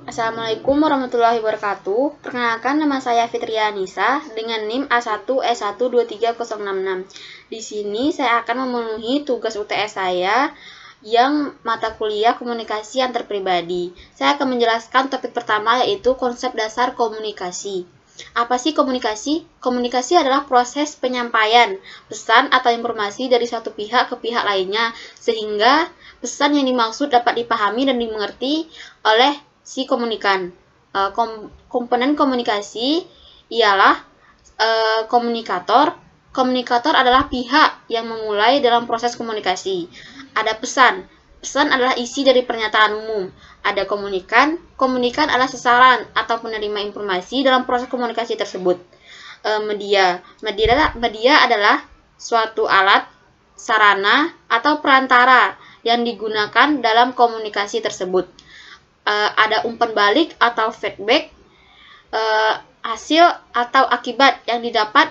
Assalamualaikum warahmatullahi wabarakatuh. Perkenalkan, nama saya Fitria Nisa dengan NIM A1S1230066. Di sini saya akan memenuhi tugas UTS saya yang mata kuliah komunikasi antar pribadi. Saya akan menjelaskan topik pertama, yaitu konsep dasar komunikasi. Apa sih komunikasi? Komunikasi adalah proses penyampaian pesan atau informasi dari satu pihak ke pihak lainnya, sehingga pesan yang dimaksud dapat dipahami dan dimengerti oleh si komunikan. Komponen komunikasi ialah komunikator. Komunikator adalah pihak yang memulai dalam proses komunikasi. Ada pesan. Pesan adalah isi dari pernyataan umum. Ada komunikan. Komunikan adalah sasaran atau penerima informasi dalam proses komunikasi tersebut. Media adalah suatu alat, sarana, atau perantara yang digunakan dalam komunikasi tersebut. Ada umpan balik atau feedback, hasil atau akibat yang didapat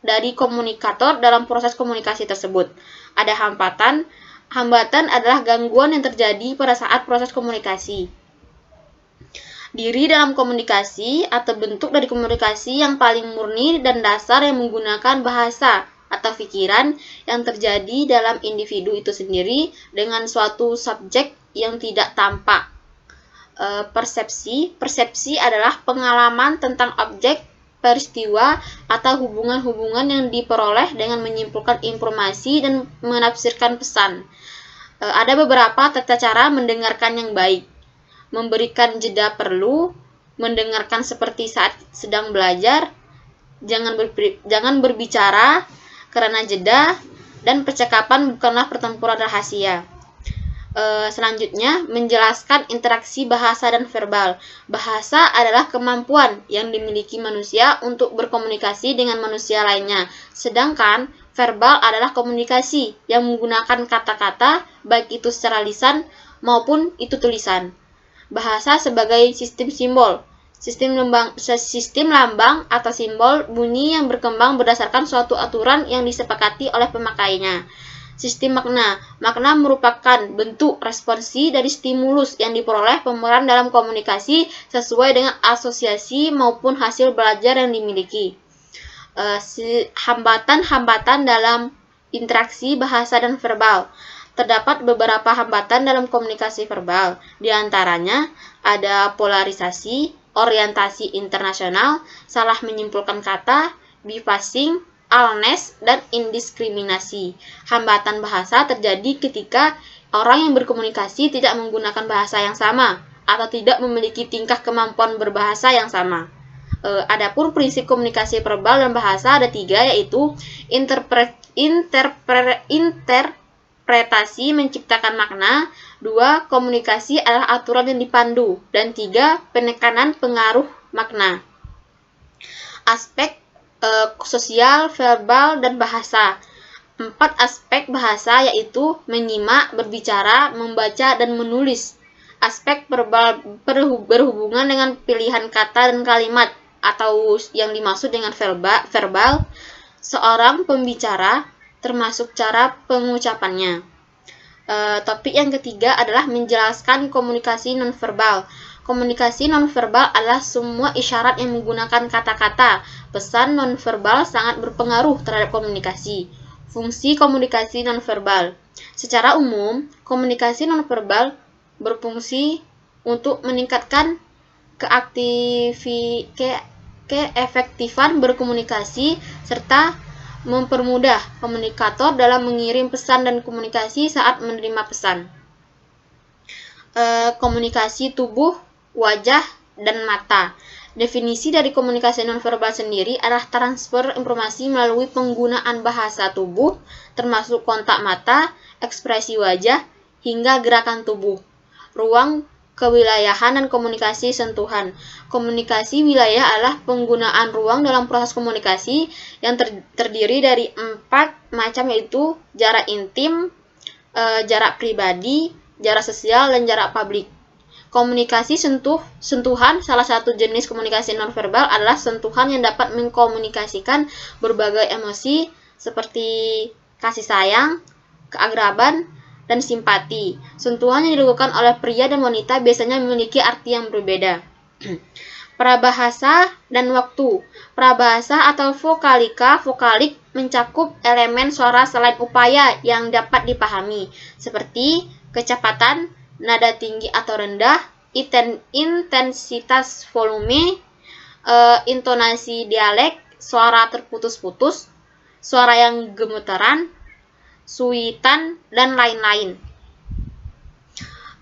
dari komunikator dalam proses komunikasi tersebut. Ada hambatan. Hambatan adalah gangguan yang terjadi pada saat proses komunikasi. Diri dalam komunikasi atau bentuk dari komunikasi yang paling murni dan dasar yang menggunakan bahasa atau pikiran yang terjadi dalam individu itu sendiri dengan suatu subjek yang tidak tampak. Persepsi adalah pengalaman tentang objek, peristiwa, atau hubungan-hubungan yang diperoleh dengan menyimpulkan informasi dan menafsirkan pesan. Ada beberapa tata cara mendengarkan yang baik. Memberikan jeda perlu, mendengarkan seperti saat sedang belajar, jangan berbicara karena jeda, dan percakapan bukanlah pertempuran rahasia. Selanjutnya, menjelaskan interaksi bahasa dan verbal. Bahasa adalah kemampuan yang dimiliki manusia untuk berkomunikasi dengan manusia lainnya, sedangkan verbal adalah komunikasi yang menggunakan kata-kata, baik itu secara lisan maupun itu tulisan. Bahasa sebagai sistem simbol. Sistem lambang atau simbol bunyi yang berkembang berdasarkan suatu aturan yang disepakati oleh pemakainya. Sistem makna. Makna merupakan bentuk responsi dari stimulus yang diperoleh pemeran dalam komunikasi sesuai dengan asosiasi maupun hasil belajar yang dimiliki. Hambatan dalam interaksi bahasa dan verbal. Terdapat beberapa hambatan dalam komunikasi verbal. Di antaranya ada polarisasi, orientasi internasional, salah menyimpulkan kata, biphasing, allness, dan indiskriminasi. Hambatan bahasa terjadi ketika orang yang berkomunikasi tidak menggunakan bahasa yang sama atau tidak memiliki tingkah kemampuan berbahasa yang sama. Adapun prinsip komunikasi verbal dan bahasa ada 3, yaitu interpretasi menciptakan makna, 2, komunikasi adalah aturan yang dipandu, dan 3, penekanan pengaruh makna. Aspek sosial, verbal, dan bahasa. 4 aspek bahasa yaitu menyimak, berbicara, membaca, dan menulis. Aspek verbal berhubungan dengan pilihan kata dan kalimat, atau yang dimaksud dengan verbal, seorang pembicara, termasuk cara pengucapannya. Topik yang ketiga adalah menjelaskan komunikasi nonverbal. Komunikasi nonverbal adalah semua isyarat yang menggunakan kata-kata. Pesan nonverbal sangat berpengaruh terhadap komunikasi. Fungsi komunikasi nonverbal. Secara umum, komunikasi nonverbal berfungsi untuk meningkatkan keefektifan berkomunikasi serta mempermudah komunikator dalam mengirim pesan dan komunikasi saat menerima pesan. Komunikasi tubuh, wajah, dan mata. Definisi dari komunikasi nonverbal sendiri adalah transfer informasi melalui penggunaan bahasa tubuh, termasuk kontak mata, ekspresi wajah, hingga gerakan tubuh. Ruang kewilayahan dan komunikasi sentuhan. Komunikasi wilayah adalah penggunaan ruang dalam proses komunikasi yang terdiri dari 4 macam, yaitu jarak intim, jarak pribadi, jarak sosial, dan jarak publik. Komunikasi sentuhan. Salah satu jenis komunikasi nonverbal adalah sentuhan yang dapat mengkomunikasikan berbagai emosi seperti kasih sayang, keakraban, dan simpati. Sentuhan yang dilakukan oleh pria dan wanita biasanya memiliki arti yang berbeda. Prabahasa dan waktu. Prabahasa atau vokalik mencakup elemen suara selain upaya yang dapat dipahami, seperti kecepatan, nada tinggi atau rendah, intensitas volume, intonasi dialek, suara terputus-putus, suara yang gemetaran, suitan, dan lain-lain.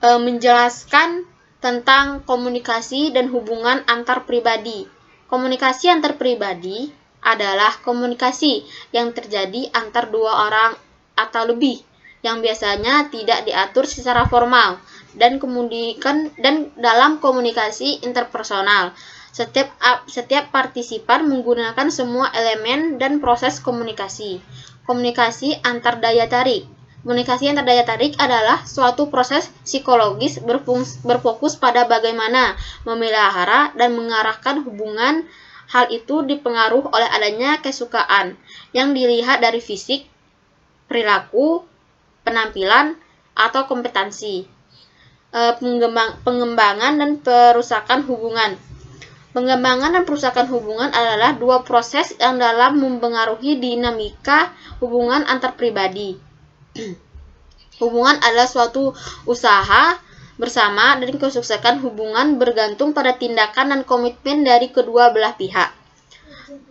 Menjelaskan tentang komunikasi dan hubungan antar pribadi. Komunikasi antar pribadi adalah komunikasi yang terjadi antar dua orang atau lebih, yang biasanya tidak diatur secara formal, dan dalam komunikasi interpersonal. Setiap partisipan menggunakan semua elemen dan proses komunikasi. Komunikasi antar daya tarik. Komunikasi antar daya tarik adalah suatu proses psikologis berfokus pada bagaimana memelihara dan mengarahkan hubungan. Hal itu dipengaruhi oleh adanya kesukaan yang dilihat dari fisik, perilaku, penampilan, atau kompetensi. Pengembangan dan perusakan hubungan. Pengembangan dan perusakan hubungan adalah dua proses yang dalam mempengaruhi dinamika hubungan antar pribadi. Hubungan adalah suatu usaha bersama dan kesuksesan hubungan bergantung pada tindakan dan komitmen dari kedua belah pihak.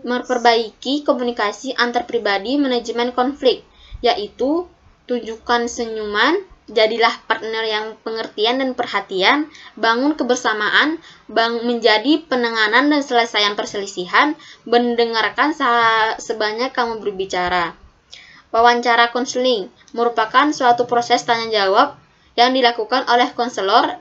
Memperbaiki komunikasi antar pribadi, manajemen konflik, yaitu tunjukkan senyuman, jadilah partner yang pengertian dan perhatian, bangun kebersamaan, menjadi penanganan dan selesaian perselisihan, mendengarkan sebanyak kamu berbicara. Wawancara konseling merupakan suatu proses tanya jawab yang dilakukan oleh konselor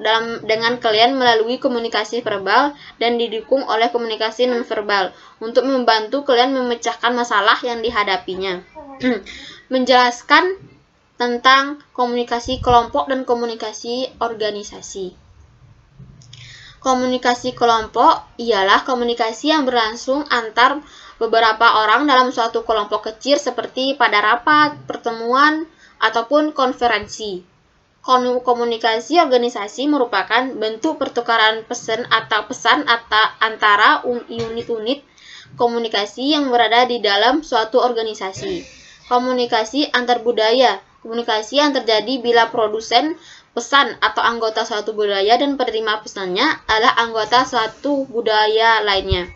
dengan klien melalui komunikasi verbal dan didukung oleh komunikasi nonverbal untuk membantu klien memecahkan masalah yang dihadapinya. Menjelaskan tentang komunikasi kelompok dan komunikasi organisasi. Komunikasi kelompok ialah komunikasi yang berlangsung antar beberapa orang dalam suatu kelompok kecil seperti pada rapat, pertemuan, ataupun konferensi. Komunikasi organisasi merupakan bentuk pertukaran pesan antara unit-unit komunikasi yang berada di dalam suatu organisasi. Komunikasi antar budaya. Komunikasi yang terjadi bila produsen pesan atau anggota suatu budaya dan penerima pesannya adalah anggota suatu budaya lainnya.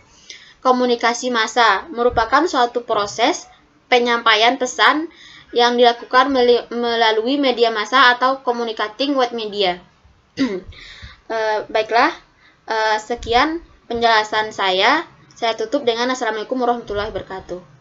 Komunikasi massa merupakan suatu proses penyampaian pesan yang dilakukan melalui media massa atau communicating with media. Baiklah, sekian penjelasan saya. Saya tutup dengan Assalamualaikum warahmatullahi wabarakatuh.